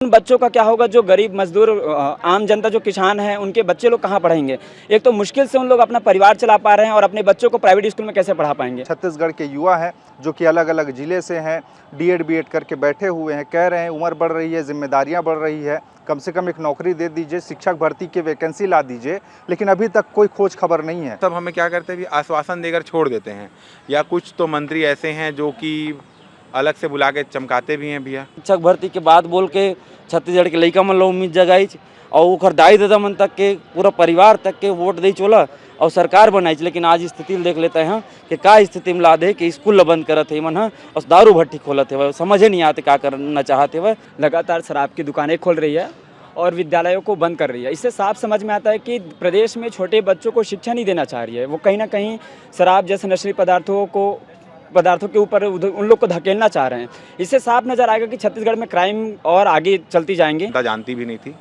उन बच्चों का क्या होगा जो गरीब मजदूर आम जनता जो किसान है उनके बच्चे लोग कहाँ पढ़ेंगे। एक तो मुश्किल से उन लोग अपना परिवार चला पा रहे हैं और अपने बच्चों को प्राइवेट स्कूल में कैसे पढ़ा पाएंगे। छत्तीसगढ़ के युवा हैं जो कि अलग अलग ज़िले से हैं, डीएड बीएड करके बैठे हुए हैं, कह रहे हैं उम्र बढ़ रही है, जिम्मेदारियां बढ़ रही है, कम से कम एक नौकरी दे दीजिए, शिक्षक भर्ती की वैकेंसी ला दीजिए, लेकिन अभी तक कोई खोज खबर नहीं है। सब हमें क्या करते हैं कि आश्वासन देकर छोड़ देते हैं, या कुछ तो मंत्री ऐसे हैं जो कि अलग से बुला के चमकाते भी हैं भैया। शिक्षक भर्ती के बात बोल के छत्तीसगढ़ के लइका मन ला उम्मीद जगाई और ओकर दाई दादा मन तक के पूरा परिवार तक के वोट दी चोला और सरकार बनाई। लेकिन आज स्थिति देख लेते हैं कि का स्थिति में ला दे कि स्कूल बंद करत है मन और दारू भट्टी खोलत है, समझे नहीं आते क्या करना चाहते वह। लगातार शराब की दुकानें खोल रही है और विद्यालयों को बंद कर रही है। इससे साफ समझ में आता है कि प्रदेश में छोटे बच्चों को शिक्षा नहीं देना चाह रही है। वो कहीं ना कहीं शराब जैसे नशीले पदार्थों के ऊपर उन लोग को धकेलना चाह रहे हैं। इससे साफ नजर आएगा कि छत्तीसगढ़ में क्राइम और आगे चलती जाएंगे। जानती भी नहीं थी।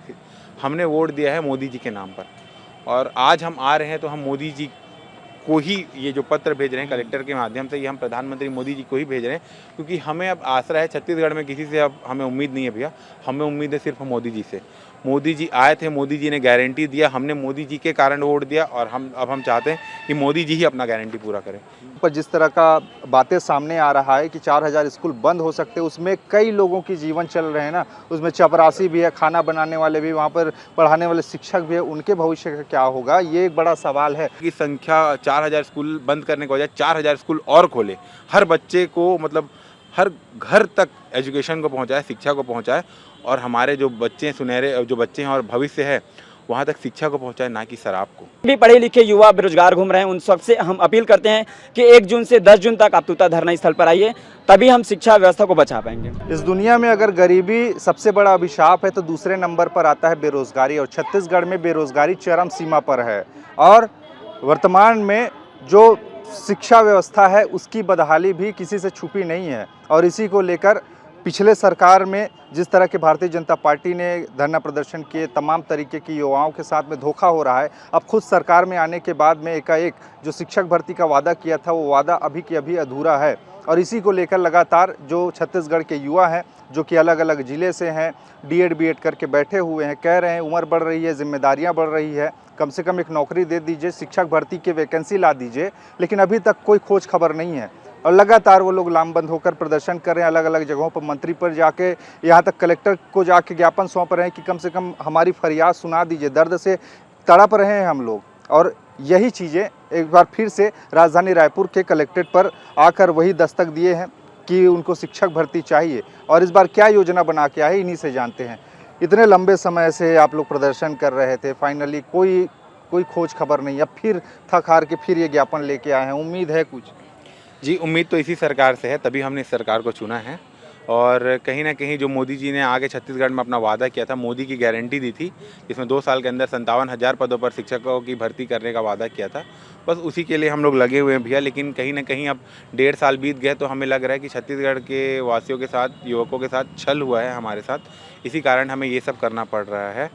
हमने वोट दिया है मोदी जी के नाम पर, और आज हम आ रहे हैं तो हम मोदी जी को ही ये जो पत्र भेज रहे हैं कलेक्टर के माध्यम से, ये हम प्रधानमंत्री मोदी जी को ही भेज रहे हैं, क्योंकि हमें अब आसरा है। छत्तीसगढ़ में किसी से अब हमें उम्मीद नहीं है भैया, हमें उम्मीद है सिर्फ मोदी जी से। मोदी जी आए थे, मोदी जी ने गारंटी दिया, हमने मोदी जी के कारण वोट दिया, और हम चाहते हैं कि मोदी जी ही अपना गारंटी पूरा करें। पर जिस तरह का बातें सामने आ रहा है कि 4000 स्कूल बंद हो सकते हैं, उसमें कई लोगों की जीवन चल रहे हैं ना, उसमें चपरासी भी है, खाना बनाने वाले भी, वहाँ पर पढ़ाने वाले शिक्षक भी है, उनके भविष्य का क्या होगा, ये एक बड़ा सवाल है। की संख्या 4000 स्कूल बंद करने के बजाय 4000 स्कूल और खोले, हर बच्चे को मतलब हर घर तक एजुकेशन को पहुंचाए, शिक्षा को पहुंचाए, और हमारे जो बच्चे सुनहरे जो बच्चे हैं और भविष्य है वहाँ तक शिक्षा को पहुंचाए, ना कि शराब को। भी पढ़े लिखे युवा बेरोजगार घूम रहे हैं, उन सबसे हम अपील करते हैं कि 1 जून से 10 जून तक आप तुता धरना स्थल पर आइए, तभी हम शिक्षा व्यवस्था को बचा पाएंगे। इस दुनिया में अगर गरीबी सबसे बड़ा अभिशाप है तो दूसरे नंबर पर आता है बेरोजगारी, और छत्तीसगढ़ में बेरोजगारी चरम सीमा पर है। और वर्तमान में जो शिक्षा व्यवस्था है उसकी बदहाली भी किसी से छुपी नहीं है, और इसी को लेकर पिछले सरकार में जिस तरह के भारतीय जनता पार्टी ने धरना प्रदर्शन किए, तमाम तरीके की युवाओं के साथ में धोखा हो रहा है। अब खुद सरकार में आने के बाद में एकाएक जो शिक्षक भर्ती का वादा किया था वो वादा अभी की अभी अधूरा है, और इसी को लेकर लगातार जो छत्तीसगढ़ के युवा हैं जो कि अलग अलग ज़िले से हैं, डीएड बीएड करके बैठे हुए हैं, कह रहे हैं उम्र बढ़ रही है, जिम्मेदारियां बढ़ रही है, कम से कम एक नौकरी दे दीजिए, शिक्षक भर्ती की वैकेंसी ला दीजिए, लेकिन अभी तक कोई खोज खबर नहीं है। और लगातार वो लोग लामबंद होकर प्रदर्शन कर रहे हैं, अलग अलग जगहों पर मंत्री पर जाके, यहाँ तक कलेक्टर को जाके ज्ञापन सौंप रहे हैं कि कम से कम हमारी फरियाद सुना दीजिए। दर्द से तड़प रहे हैं हम लोग, और यही चीज़ें एक बार फिर से राजधानी रायपुर के कलेक्ट्रेट पर आकर वही दस्तक दिए हैं कि उनको शिक्षक भर्ती चाहिए, और इस बार क्या योजना बना के आए इन्हीं से जानते हैं। इतने लंबे समय से आप लोग प्रदर्शन कर रहे थे, फाइनली कोई खोज खबर नहीं, अब फिर थक हार के फिर ये ज्ञापन लेके आए हैं, उम्मीद है कुछ? जी, उम्मीद तो इसी सरकार से है, तभी हमने इस सरकार को चुना है। और कहीं ना कहीं जो मोदी जी ने आगे छत्तीसगढ़ में अपना वादा किया था, मोदी की गारंटी दी थी, इसमें 2 साल के अंदर 57,000 पदों पर शिक्षकों की भर्ती करने का वादा किया था, बस उसी के लिए हम लोग लगे हुए हैं भैया। लेकिन कहीं ना कहीं अब 1.5 साल बीत गए, तो हमें लग रहा है कि छत्तीसगढ़ के वासियों के साथ, युवकों के साथ छल हुआ है हमारे साथ, इसी कारण हमें ये सब करना पड़ रहा है,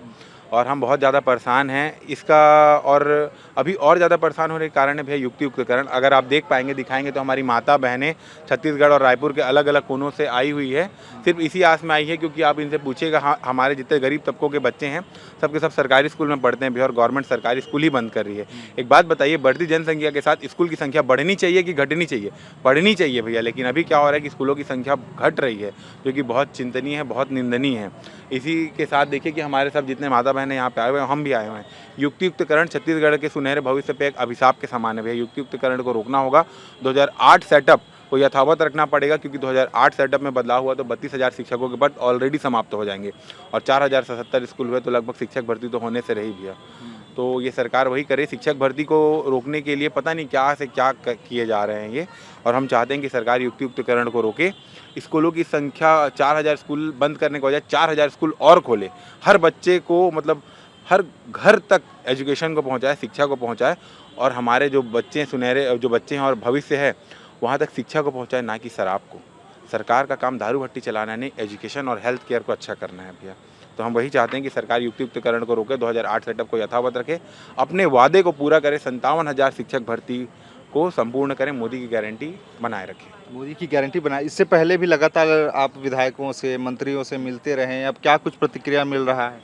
और हम बहुत ज़्यादा परेशान हैं इसका। और अभी और ज़्यादा परेशान होने के कारण है भैया युक्तियुक्तकरण। अगर आप देख पाएंगे, दिखाएंगे, तो हमारी माता बहनें छत्तीसगढ़ और रायपुर के अलग अलग कोनों से आई हुई है, सिर्फ इसी आस में आई है क्योंकि आप इनसे पूछिएगा, हमारे जितने गरीब तबकों के बच्चे हैं सब के सब सरकारी स्कूल में पढ़ते हैं भैया, और गवर्नमेंट सरकारी स्कूल ही बंद कर रही है। एक बात बताइए, बढ़ती जनसंख्या के साथ स्कूल की संख्या बढ़नी चाहिए कि घटनी चाहिए? बढ़नी चाहिए भैया, लेकिन अभी क्या हो रहा है कि स्कूलों की संख्या घट रही है, जो कि बहुत चिंतनीय है, बहुत निंदनीय है। इसी के साथ देखिए कि हमारे सब जितने माता बहनें यहाँ पे आए हुए हैं, हम भी आए हुए हैं। युक्तियुक्तकरण छत्तीसगढ़ के सुनहरे भविष्य पे एक अभिशाप के समान है भैया। युक्तियुक्तकरण को रोकना होगा, 2008 सेटअप को यथावत रखना पड़ेगा, क्योंकि 2008 सेटअप में बदलाव हुआ तो 32,000 शिक्षकों के पद ऑलरेडी समाप्त हो जाएंगे, और 4077 स्कूल हुए तो लगभग शिक्षक भर्ती तो होने से रही भैया। तो ये सरकार वही करे, शिक्षक भर्ती को रोकने के लिए पता नहीं क्या से क्या किए जा रहे हैं ये, और हम चाहते हैं कि सरकार युक्तियुक्तकरण को रोके, स्कूलों की संख्या 4000 स्कूल बंद करने के बजाय 4000 स्कूल और खोले, हर बच्चे को मतलब हर घर तक एजुकेशन को पहुंचाए, शिक्षा को पहुंचाए, और हमारे जो बच्चे सुनहरे जो बच्चे हैं और भविष्य है वहाँ तक शिक्षा को पहुंचाए, ना कि शराब को। सरकार का काम दारू भट्टी चलाना नहीं, एजुकेशन और हेल्थ केयर को अच्छा करना है भैया। तो हम वही चाहते हैं कि सरकार युक्तियुक्तकरण को रोके, 2008 सेटअप को यथावत रखे, अपने वादे को पूरा करे, 57,000 शिक्षक भर्ती को संपूर्ण करें, मोदी की गारंटी बनाए रखें। मोदी की गारंटी बनाए। इससे पहले भी लगातार आप विधायकों से, मंत्रियों से मिलते रहे हैं, अब क्या कुछ प्रतिक्रिया मिल रहा है?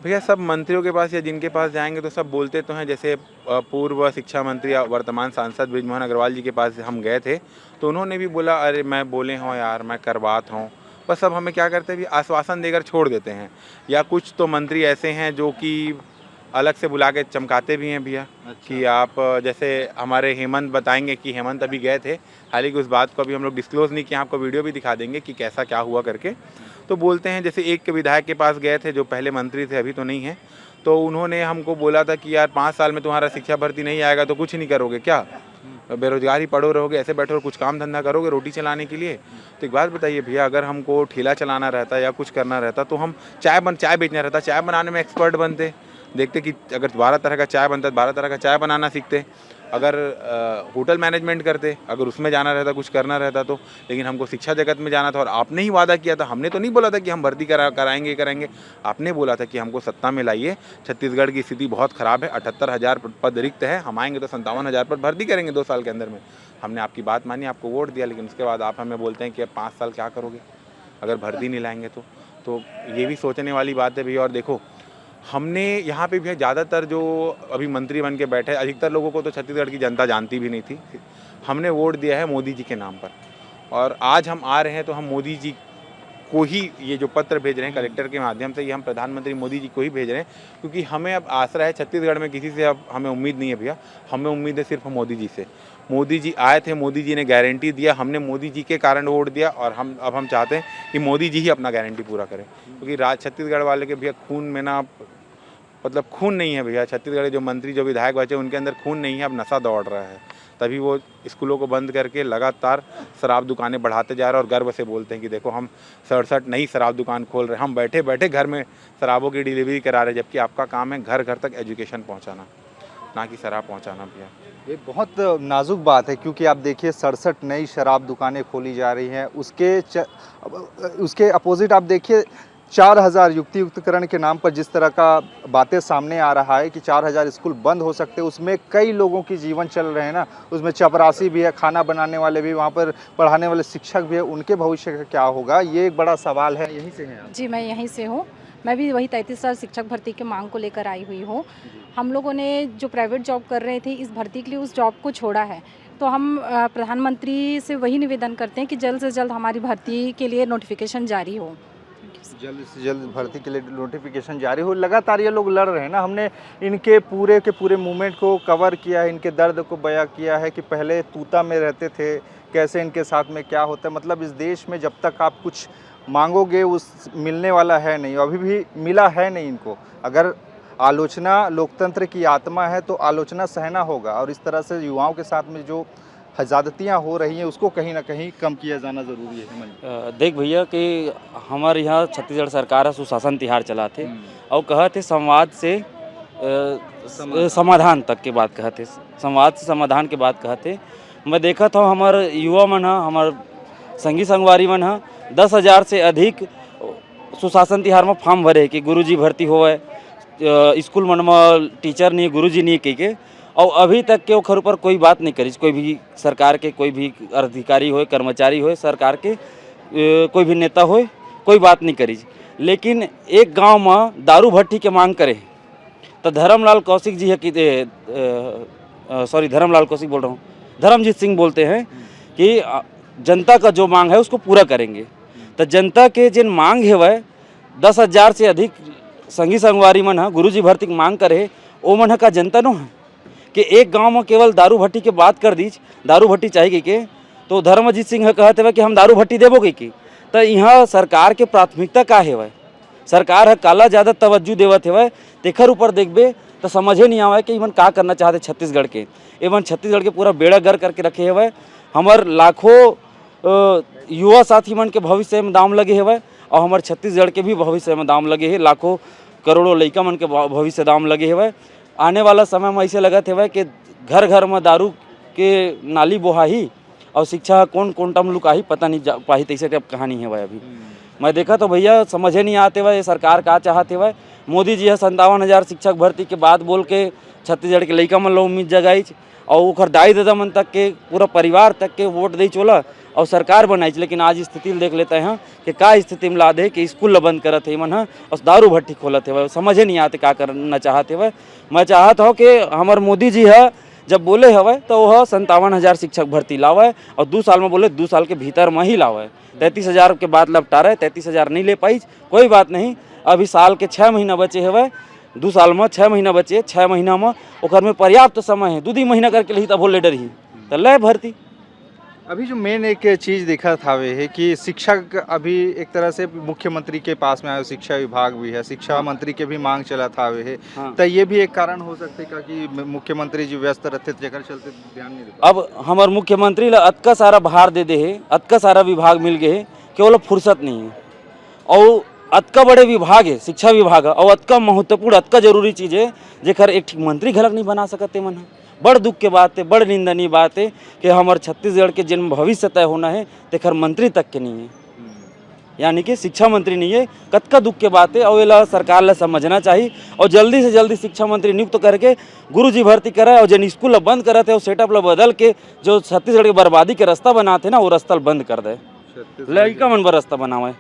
भैया सब मंत्रियों के पास या जिनके पास जाएंगे तो सब बोलते तो हैं। जैसे पूर्व शिक्षा मंत्री वर्तमान सांसद बृजमोहन अग्रवाल जी के पास हम गए थे तो उन्होंने भी बोला अरे मैं बोले हूँ यार, मैं करवाता हूँ। बस सब हमें क्या करते हैं भी आश्वासन देकर छोड़ देते हैं। या कुछ तो मंत्री ऐसे हैं जो कि अलग से बुला के चमकाते भी हैं भैया। कि आप जैसे हमारे हेमंत बताएंगे कि हेमंत अभी गए थे, हालांकि उस बात को अभी हम लोग डिस्क्लोज़ नहीं किया, आपको वीडियो भी दिखा देंगे कि कैसा क्या हुआ करके। तो बोलते हैं जैसे एक विधायक के पास गए थे जो पहले मंत्री थे, अभी तो नहीं है, तो उन्होंने हमको बोला था कि यार 5 साल में तुम्हारा शिक्षा भर्ती नहीं आएगा तो कुछ नहीं करोगे क्या, बेरोजगार ही पड़ो रहोगे, ऐसे बैठो और कुछ काम धंधा करोगे रोटी चलाने के लिए। तो एक बात बताइए भैया, अगर हमको ठेला चलाना रहता या कुछ करना रहता तो हम चाय बेचना रहता, चाय बनाने में एक्सपर्ट बनते, देखते कि अगर 12 तरह का चाय बनता है 12 तरह का चाय बनाना सीखते। अगर होटल मैनेजमेंट करते, अगर उसमें जाना रहता, कुछ करना रहता तो। लेकिन हमको शिक्षा जगत में जाना था और आपने ही वादा किया था, हमने तो नहीं बोला था कि हम भर्ती कराएंगे। आपने बोला था कि हमको सत्ता में लाइए, छत्तीसगढ़ की स्थिति बहुत ख़राब है, 78,000 पद रिक्त है, हम आएंगे तो 57,000 पद भर्ती करेंगे 2 साल के अंदर में। हमने आपकी बात मानी, आपको वोट दिया, लेकिन उसके बाद आप हमें बोलते हैं कि अब 5 साल क्या करोगे अगर भर्ती नहीं लाएंगे तो ये भी सोचने वाली बात है भैया। और देखो हमने यहाँ पे भी ज़्यादातर जो अभी मंत्री बन के बैठे, अधिकतर लोगों को तो छत्तीसगढ़ की जनता जानती भी नहीं थी। हमने वोट दिया है मोदी जी के नाम पर, और आज हम आ रहे हैं तो हम मोदी जी को ही ये जो पत्र भेज रहे हैं कलेक्टर के माध्यम से, ये हम प्रधानमंत्री मोदी जी को ही भेज रहे हैं, क्योंकि हमें अब आसरा है छत्तीसगढ़ में किसी से अब हमें उम्मीद नहीं है भैया। हमें उम्मीद है सिर्फ मोदी जी से। मोदी जी आए थे, मोदी जी ने गारंटी दिया, हमने मोदी जी के कारण वोट दिया, और हम चाहते हैं कि मोदी जी ही अपना गारंटी पूरा करें। क्योंकि छत्तीसगढ़ वाले के भैया खून में ना, मतलब खून नहीं है भैया। छत्तीसगढ़ के जो मंत्री जो विधायक बचे उनके अंदर खून नहीं है, अब नशा दौड़ रहा है। तभी वो स्कूलों को बंद करके लगातार शराब दुकानें बढ़ाते जा रहे हैं और गर्व से बोलते हैं कि देखो हम 67 नई शराब दुकान खोल रहे हैं, हम बैठे बैठे घर में शराबों की डिलीवरी करा रहे हैं। जबकि आपका काम है घर घर तक एजुकेशन पहुंचाना, ना कि शराब पहुंचाना भैया। ये बहुत नाजुक बात है, क्योंकि आप देखिए 67 नई शराब दुकानें खोली जा रही हैं, उसके अपोजिट आप देखिए 4,000 युक्तियुक्तकरण के नाम पर जिस तरह का बातें सामने आ रहा है कि 4,000 स्कूल बंद हो सकते हैं। उसमें कई लोगों की जीवन चल रहे हैं ना, उसमें चपरासी भी है, खाना बनाने वाले भी, वहाँ पर पढ़ाने वाले शिक्षक भी है, उनके भविष्य का क्या होगा, ये एक बड़ा सवाल है। यहीं से हैं आप? जी, मैं यहीं से हूँ। मैं भी वही 33,000 शिक्षक भर्ती की मांग को लेकर आई हुई हूँ। हम लोगों ने जो प्राइवेट जॉब कर रहे थे, इस भर्ती के लिए उस जॉब को छोड़ा है। तो हम प्रधानमंत्री से वही निवेदन करते हैं कि जल्द से जल्द हमारी भर्ती के लिए नोटिफिकेशन जारी हो। जल्द से जल्द भर्ती के लिए नोटिफिकेशन जारी हो। लगातार ये लोग लड़ रहे हैं ना, हमने इनके पूरे के पूरे मूवमेंट को कवर किया है, इनके दर्द को बयां किया है कि पहले तूता में रहते थे, कैसे इनके साथ में क्या होता है। मतलब इस देश में जब तक आप कुछ मांगोगे उस मिलने वाला है नहीं, अभी भी मिला है नहीं इनको। अगर आलोचना लोकतंत्र की आत्मा है तो आलोचना सहना होगा, और इस तरह से युवाओं के साथ में जो ज़्यादतियाँ हो रही हैं उसको कहीं ना कहीं कम किया जाना ज़रूरी है। देख भैया कि हमारे यहाँ छत्तीसगढ़ सरकार है सुशासन तिहार चलाते और कहते संवाद से समाधान तक के बात कहते, संवाद से समाधान के बात कहते। मैं देखा था हमारे युवा मन है, हमारे संगी संगवारी मन है, 10,000 से अधिक सुशासन तिहार में फॉर्म भरे कि गुरुजी भर्ती होवे, स्कूल मन में टीचर नहीं, गुरुजी नहीं कह के, और अभी तक के ओखर ऊपर कोई बात नहीं करी। कोई भी सरकार के कोई भी अधिकारी हो, कर्मचारी हो, सरकार के कोई भी नेता हो, कोई बात नहीं करी। लेकिन एक गांव में दारू भट्टी के मांग करे तो धर्मलाल कौशिक जी है कि धर्मलाल कौशिक बोल रहा हूँ, धर्मजीत सिंह बोलते हैं कि जनता का जो मांग है उसको पूरा करेंगे। तो जनता के जिन मांग है वह 10,000 से अधिक संगी संगवारी मन है गुरुजी भर्ती की मांग करे, वो मन का जनता नो है कि एक गांव में केवल दारू भट्टी के बात कर दीज, दारू भट्टी चाहिए के, तो धर्मजीत सिंह कहते हुए कि हम दारू भट्टी देवोगे कि। तो यहाँ सरकार के प्राथमिकता का है वह, सरकार है काला ज़्यादा तवज्जो देवत है वह, तेखर ऊपर देखबे तो समझे नहीं आवे कि इवन का करना चाहते छत्तीसगढ़ के। एवं छत्तीसगढ़ के पूरा बेड़ा गर करके रखे है वह। हमार लाखों युवा साथी मन के भविष्य में दाम लगे है वह, और हमारे छत्तीसगढ़ के भी भविष्य में दाम लगे है, लाखों करोड़ों लड़का मन के भविष्य दाम लगे है वह। आने वाला समय में ऐसे लगा थे कि घर घर में दारू के नाली बोहाही और शिक्षा कौन टम लुकाही पता नहीं पाही, तैसे अब कहानी है भाई अभी। मैं देखा तो भैया समझे नहीं आते हुए ये सरकार का चाहते हुए। मोदी जी है 57,000 शिक्षक भर्ती के बाद बोल के छत्तीसगढ़ के लइका मन लो उम्मीद जगाई और ओखर दाई दादा मन तक के पूरा परिवार तक के वोट दे चोला और सरकार बनाई। लेकिन आज स्थिति देख लेते हैं कि का स्थिति में ला दे कि स्कूल बंद करत है मन और दारू भट्टी खोलत है, समझे नहीं आते का करना चाहते हुए। मैं चाहता हूँ कि हमार मोदी जी है जब बोले हवे तो वह 57,000 शिक्षक भर्ती लावे और 2 साल में बोले 2 साल के भीतर में ही लावे। 33,000 के बाद लपटा रहे, 33,000 नहीं ले पाई, कोई बात नहीं। अभी साल के 6 महीना बचे हवे, 2 साल में 6 महीना बचे, 6 महीना में ओकर में पर्याप्त समय है, 2 महीना करके ली तब ले डर ही तो ले भर्ती। अभी जो मेन एक चीज़ देखा था वे है कि शिक्षक अभी एक तरह से मुख्यमंत्री के पास में आया, शिक्षा विभाग भी है, शिक्षा मंत्री के भी मांग चला था वे है। हाँ। तो ये भी एक कारण हो सकते का कि मुख्यमंत्री जी व्यस्त रहते जेकर चलते ध्यान नहीं देते। अब हमार मुख्यमंत्री ला अतका सारा भार दे है, अतका सारा विभाग मिल गए है, केवल फुर्सत नहीं है और अतका बड़े विभाग है, शिक्षा विभाग है और अतका महत्वपूर्ण अतका जरूरी चीज़ है जेकर एक ठीक मंत्री घलक नहीं बना सकते मन। बड़ दुख के बात है, बड़ निंदनीय बात है कि हमारे छत्तीसगढ़ के जिन भविष्य तय होना है तेखर मंत्री तक के नहीं है, यानी कि शिक्षा मंत्री नहीं है। कतका दुख के बात है और ये सरकार ला समझना चाहिए और जल्दी से जल्दी शिक्षा मंत्री नियुक्त करके गुरुजी भर्ती कराए और जिन स्कूल बंद करते और सेटअप ला बदल के जो छत्तीसगढ़ की बर्बादी के रास्ता बनाते ना वो रास्ता बंद कर दे, लड़का मन पर रास्ता बनावे।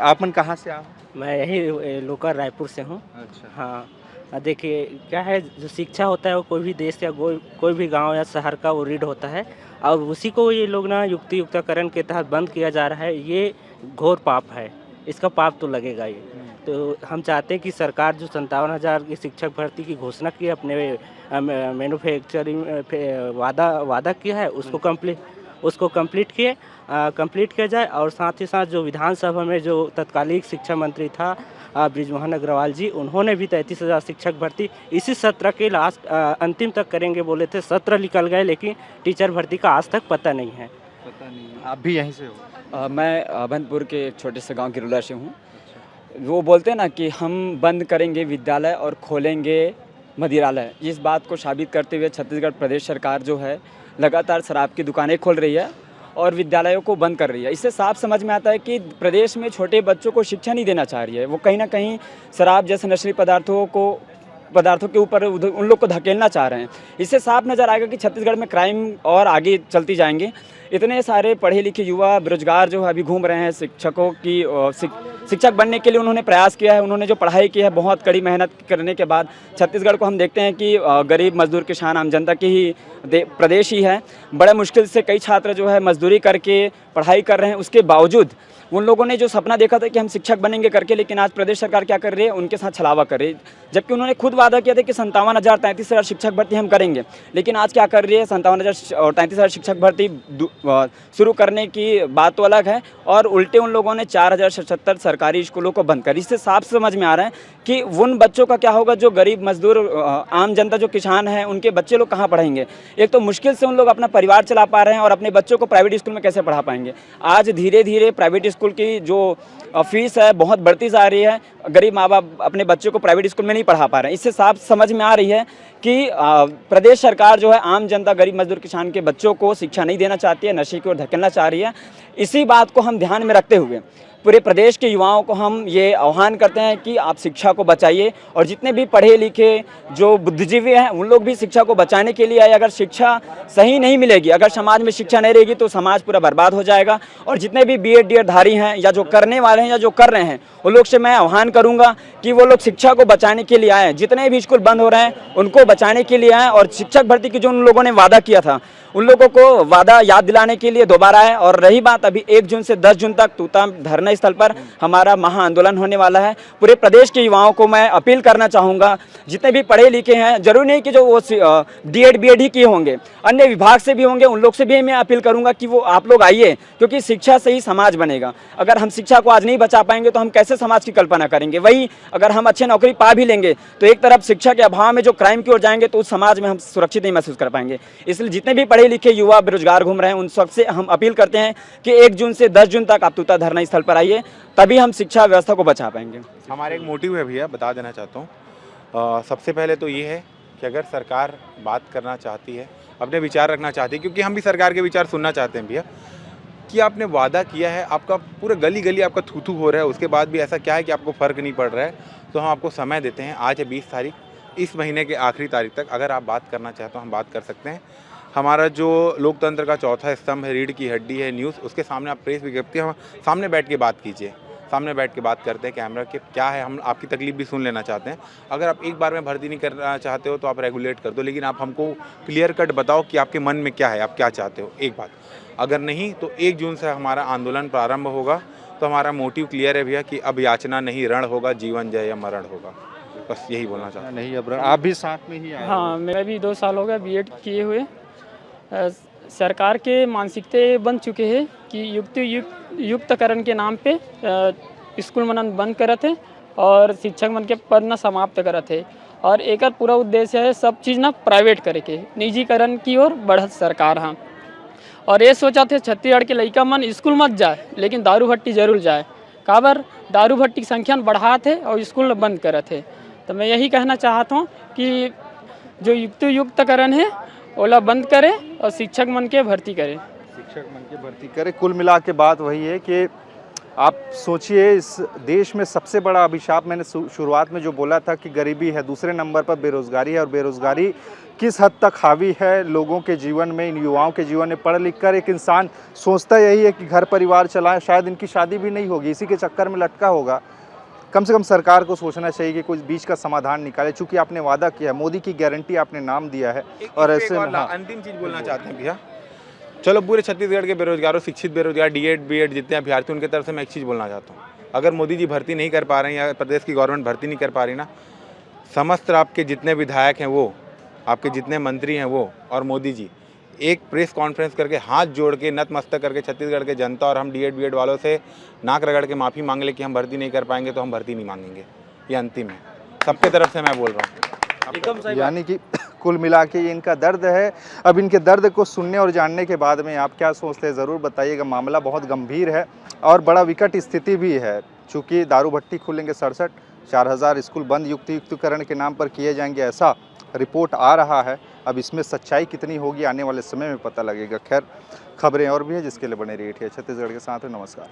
आप मन कहाँ से आओ? मैं यही लोकल रायपुर से हूँ। अच्छा। हाँ, देखिए क्या है, जो शिक्षा होता है वो कोई भी देश या कोई भी गांव या शहर का वो रीढ़ होता है और उसी को ये लोग ना युक्तियुक्तकरण के तहत बंद किया जा रहा है। ये घोर पाप है, इसका पाप तो लगेगा ये। तो हम चाहते हैं कि सरकार जो 57,000 की शिक्षक भर्ती की घोषणा की अपने मैन्युफैक्चरिंग वादा किया है उसको कंप्लीट किया जाए और साथ ही साथ जो विधानसभा में जो तत्कालीन शिक्षा मंत्री था बृजमोहन अग्रवाल जी, उन्होंने भी 33,000 शिक्षक भर्ती इसी सत्र के लास्ट अंतिम तक करेंगे बोले थे। सत्र निकल गए लेकिन टीचर भर्ती का आज तक पता नहीं है। आप भी यहीं से हो? मैं अभनपुर के एक छोटे से गांव गिरुला से हूँ। वो बोलते हैं ना कि हम बंद करेंगे विद्यालय और खोलेंगे मदिरालय, इस बात को साबित करते हुए छत्तीसगढ़ प्रदेश सरकार जो है लगातार शराब की दुकानें खोल रही है और विद्यालयों को बंद कर रही है। इससे साफ समझ में आता है कि प्रदेश में छोटे बच्चों को शिक्षा नहीं देना चाह रही है। वो कहीं ना कहीं शराब जैसे नशीली पदार्थों के ऊपर उन लोग को धकेलना चाह रहे हैं। इससे साफ नज़र आएगा कि छत्तीसगढ़ में क्राइम और आगे चलती जाएंगे। इतने सारे पढ़े लिखे युवा बेरोजगार जो है अभी घूम रहे हैं, शिक्षकों की शिक्षक बनने के लिए उन्होंने प्रयास किया है, उन्होंने जो पढ़ाई की है बहुत कड़ी मेहनत करने के बाद छत्तीसगढ़ को हम देखते हैं कि गरीब मजदूर किसान आम जनता की ही प्रदेश ही है। बड़े मुश्किल से कई छात्र जो है मजदूरी करके पढ़ाई कर रहे हैं, उसके बावजूद उन लोगों ने जो सपना देखा था कि हम शिक्षक बनेंगे करके, लेकिन आज प्रदेश सरकार क्या कर रही है, उनके साथ छलावा कर रही है। जबकि उन्होंने खुद वादा किया था कि 57,000 33,000 शिक्षक भर्ती हम करेंगे, लेकिन आज क्या कर रही है, 57,000 और 33,000 शिक्षक भर्ती शुरू करने की बात तो अलग है और उल्टे उन लोगों ने 4,077 सरकारी स्कूलों को बंद कर। इससे साफ समझ में आ रहा है कि उन बच्चों का क्या होगा जो गरीब मजदूर आम जनता जो किसान हैं, उनके बच्चे लोग कहाँ पढ़ेंगे। एक तो मुश्किल से उन लोग अपना परिवार चला पा रहे हैं और अपने बच्चों को प्राइवेट स्कूल में कैसे पढ़ा पाएंगे। आज धीरे धीरे प्राइवेट स्कूल की जो फीस है बहुत बढ़ती जा रही है, गरीब माँ बाप अपने बच्चों को प्राइवेट स्कूल में नहीं पढ़ा पा रहे हैं। इससे साफ समझ में आ रही है कि प्रदेश सरकार जो है आम जनता गरीब मजदूर किसान के बच्चों को शिक्षा नहीं देना चाहती है, नशे की ओर धकेलना चाह रही है। इसी बात को हम ध्यान में रखते हुए पूरे प्रदेश के युवाओं को हम ये आह्वान करते हैं कि आप शिक्षा को बचाइए और जितने भी पढ़े लिखे जो बुद्धिजीवी हैं उन लोग भी शिक्षा को बचाने के लिए आए। अगर शिक्षा सही नहीं मिलेगी, अगर समाज में शिक्षा नहीं रहेगी तो समाज पूरा बर्बाद हो जाएगा। और जितने भी BEd DEd धारी हैं या जो करने वाले हैं या जो कर रहे हैं उन लोग से मैं आह्वान करूंगा कि वो लोग शिक्षा को बचाने के लिए आएँ। जितने भी स्कूल बंद हो रहे हैं उनको बचाने के लिए आएँ और शिक्षक भर्ती की जो उन लोगों ने वादा किया था उन लोगों को वादा याद दिलाने के लिए दोबारा है। और रही बात अभी 1 जून से 10 जून तक तूता धरना स्थल पर हमारा महा आंदोलन होने वाला है। पूरे प्रदेश के युवाओं को मैं अपील करना चाहूँगा, जितने भी पढ़े लिखे हैं, जरूरी नहीं कि जो वो DEd BEd ही किए होंगे, अन्य विभाग से भी होंगे, उन लोग से भी मैं अपील करूँगा कि वो आप लोग आइए, क्योंकि शिक्षा से ही समाज बनेगा। अगर हम शिक्षा को आज नहीं बचा पाएंगे तो हम कैसे समाज की कल्पना करेंगे। वही अगर हम अच्छे नौकरी पा भी लेंगे तो एक तरफ शिक्षा के अभाव में जो क्राइम की ओर जाएंगे तो उस समाज में हम सुरक्षित नहीं महसूस कर पाएंगे। इसलिए जितने भी पढ़े लिखे युवा बेरोजगार घूम रहे हैं उन सबसे हम अपील करते हैं कि 1 जून से 10 जून तक आप तूता धरना स्थल पर आइए, तभी हम शिक्षा व्यवस्था को बचा पाएंगे। हमारा एक मोटिव है भैया, बता देना चाहता हूँ। सबसे पहले तो ये है कि अगर सरकार बात करना चाहती है, अपने विचार रखना चाहती है, क्योंकि हम भी सरकार के विचार सुनना चाहते हैं भैया, कि आपने वादा किया है, आपका पूरा गली गली आपका थू थू हो रहा है, उसके बाद भी ऐसा क्या है कि आपको फ़र्क नहीं पड़ रहा है। तो हम आपको समय देते हैं, आज है 20 तारीख, इस महीने के आखिरी तारीख तक अगर आप बात करना चाहें तो हम बात कर सकते हैं। हमारा जो लोकतंत्र का चौथा स्तंभ है, रीढ़ की हड्डी है न्यूज़, उसके सामने आप प्रेस विज्ञप्ति हम सामने बैठ के बात कीजिए, सामने बैठ के बात करते हैं कैमरा के क्या है, हम आपकी तकलीफ भी सुन लेना चाहते हैं। अगर आप एक बार में भर्ती नहीं करना चाहते हो तो आप रेगुलेट कर दो, लेकिन आप हमको क्लियर कट बताओ कि आपके मन में क्या है, आप क्या चाहते हो, एक बात। अगर नहीं तो 1 जून से हमारा आंदोलन प्रारंभ होगा। तो हमारा मोटिव क्लियर है भैया कि अब याचना नहीं रण होगा, जीवन जय या मरण होगा। बस यही बोलना चाहता हूँ। नहीं अब आप भी साथ में ही आए हो। हाँ, मेरा भी 2 साल हो गया बीएड किए हुए। सरकार के मानसिकता बन चुके हैं कि युक्तकरण के नाम पे स्कूल मनन बंद करत है और शिक्षक मन के पद न समाप्त करत है। और एक पूरा उद्देश्य है सब चीज़ ना प्राइवेट करे के, निजीकरण की ओर बढ़त सरकार। हाँ, और ये सोचा थे छत्तीसगढ़ के लड़का मन स्कूल मत जाए लेकिन दारू भट्टी जरूर जाए। काबर दारू भट्टी की संख्या बढ़ात है और स्कूल बंद करत है। तो मैं यही कहना चाहता हूँ कि जो युक्तकरण है ओला बंद करे और शिक्षक मन के भर्ती करे। शिक्षक मन की भर्ती करे। कुल मिला के बात वही है कि आप सोचिए, इस देश में सबसे बड़ा अभिशाप मैंने शुरुआत में जो बोला था कि गरीबी है, दूसरे नंबर पर बेरोजगारी है। और बेरोजगारी किस हद तक हावी है लोगों के जीवन में, इन युवाओं के जीवन में। पढ़ लिख कर एक इंसान सोचता यही है कि घर परिवार चलाएं, शायद इनकी शादी भी नहीं होगी, इसी के चक्कर में लटका होगा। कम से कम सरकार को सोचना चाहिए कि कुछ बीच का समाधान निकाले। चूंकि आपने वादा किया, मोदी की गारंटी आपने नाम दिया है। और ऐसे में अंतिम चीज़ बोलना चाहते हैं भैया, चलो पूरे छत्तीसगढ़ के बेरोजगारों, शिक्षित बेरोजगार, डीएड बीएड जितने अभ्यर्थी, उनके तरफ से मैं एक चीज़ बोलना चाहता हूँ। अगर मोदी जी भर्ती नहीं कर पा रहे हैं या प्रदेश की गवर्नमेंट भर्ती नहीं कर पा रही ना, समस्त आपके जितने विधायक हैं वो, आपके जितने मंत्री हैं वो, और मोदी जी एक प्रेस कॉन्फ्रेंस करके हाथ जोड़ के नतमस्तक करके छत्तीसगढ़ के जनता और हम डीएड बीएड वालों से नाक रगड़ के माफ़ी मांग ले कि हम भर्ती नहीं कर पाएंगे तो हम भर्ती नहीं मांगेंगे। ये अंतिम है, सबके तरफ से मैं बोल रहा हूँ। यानी कि कुल मिला के ये इनका दर्द है। अब इनके दर्द को सुनने और जानने के बाद में आप क्या सोचते हैं ज़रूर बताइएगा। मामला बहुत गंभीर है और बड़ा विकट स्थिति भी है। चूँकि दारू भट्टी खुलेंगे 67, 4000 स्कूल बंद युक्तिकरण के नाम पर किए जाएंगे, ऐसा रिपोर्ट आ रहा है। अब इसमें सच्चाई कितनी होगी आने वाले समय में पता लगेगा। खैर, खबरें और भी है जिसके लिए बने रहिए छत्तीसगढ़ के साथ। नमस्कार।